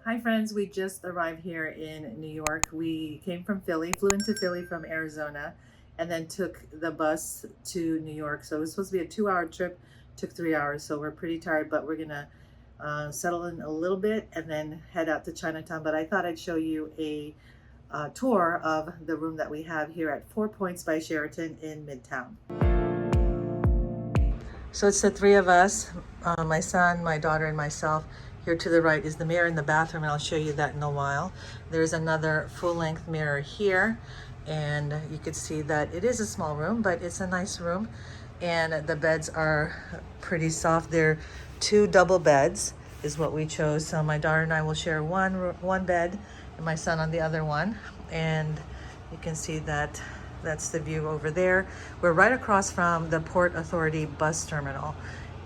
Hi friends, we just arrived here in New York. We came from Philly, flew into Philly from Arizona, and then took the bus to New York. So it was supposed to be a 2-hour trip, took 3 hours. So we're pretty tired, but we're gonna settle in a little bit and then head out to Chinatown. But I thought I'd show you a tour of the room that we have here at 4 Points by Sheraton in Midtown. So it's the three of us, my son, my daughter, and myself. Here to the right is the mirror in the bathroom, and I'll show you that in a while. There's another full-length mirror here, and you can see that it is a small room, but it's a nice room. And the beds are pretty soft. They're 2 double beds is what we chose. So my daughter and I will share one bed, and my son on the other one. And you can see that that's the view over there. We're right across from the Port Authority bus terminal,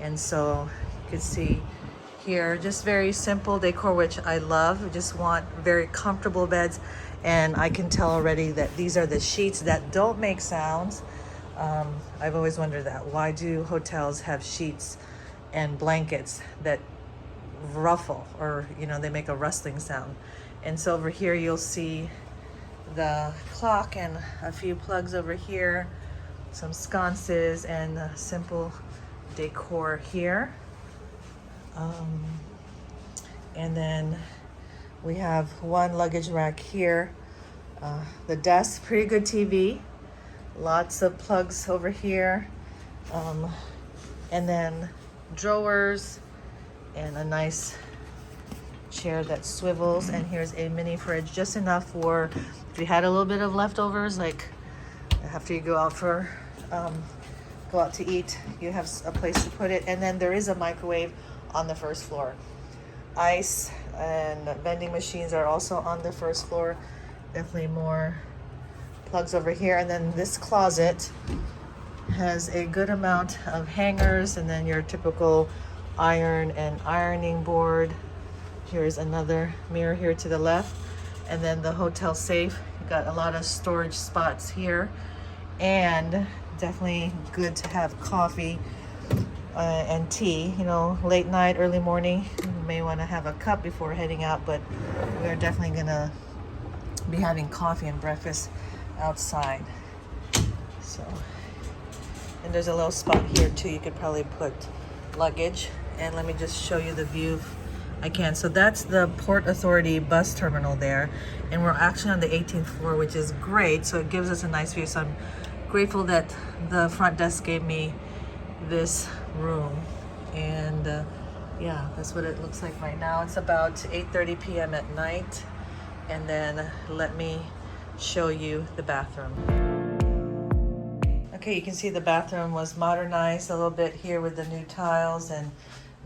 and so you can see here just very simple decor, which I love. We just want very comfortable beds, and I can tell already that these are the sheets that don't make sounds. I've always wondered that. Why do hotels have sheets and blankets that ruffle, or they make a rustling sound? And so over here you'll see the clock and a few plugs over here, some sconces, and simple decor here. And then we have one luggage rack here. The desk, pretty good TV. Lots of plugs over here. And then drawers and a nice chair that swivels. And here's a mini fridge, just enough for if you had a little bit of leftovers, like after you go out to eat, you have a place to put it. And then there is a microwave on the first floor. Ice and vending machines are also on the first floor. Definitely more plugs over here. And then this closet has a good amount of hangers, and then your typical iron and ironing board. Here's another mirror here to the left. And then the hotel safe. You got a lot of storage spots here, and definitely good to have coffee and tea. Late night, early morning, you may want to have a cup before heading out, but we're definitely gonna be having coffee and breakfast outside. So, and there's a little spot here too. You could probably put luggage. And let me just show you the view. So that's the Port Authority bus terminal there, and we're actually on the 18th floor, which is great. So it gives us a nice view. So I'm grateful that the front desk gave me this room. And yeah, that's what it looks like right now. It's about 8:30 p.m. at night. And then let me show you the bathroom. Okay, you can see the bathroom was modernized a little bit here with the new tiles and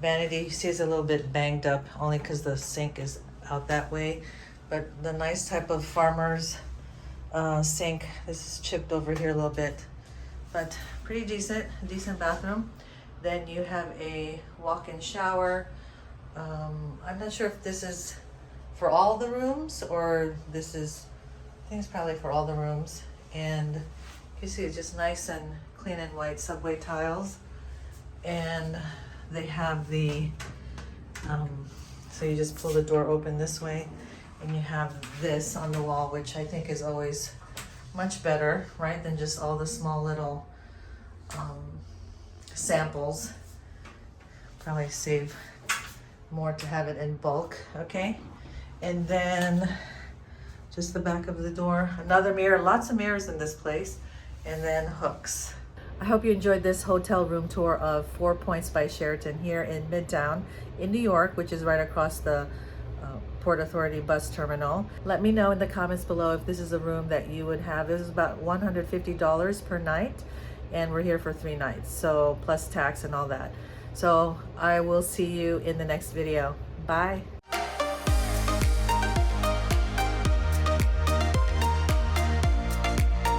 vanity. You see it's a little bit banged up only because the sink is out that way, but the nice type of farmer's sink. This is chipped over here a little bit, but pretty decent bathroom. Then you have a walk-in shower. I'm not sure if this is for all the rooms or I think it's probably for all the rooms. And you see it's just nice and clean and white subway tiles. And they have the, so you just pull the door open this way, and you have this on the wall, which I think is always much better, right, than just all the small little samples. Probably save more to have it in bulk. Okay, and then just the back of the door, another mirror, lots of mirrors in this place, and then hooks. I hope you enjoyed this hotel room tour of 4 Points by Sheraton here in Midtown in New York, which is right across the Port Authority bus terminal. Let me know in the comments below if this is a room that you would have. This is about $150 per night, and we're here for 3 nights, so plus tax and all that. So I will see you in the next video. Bye.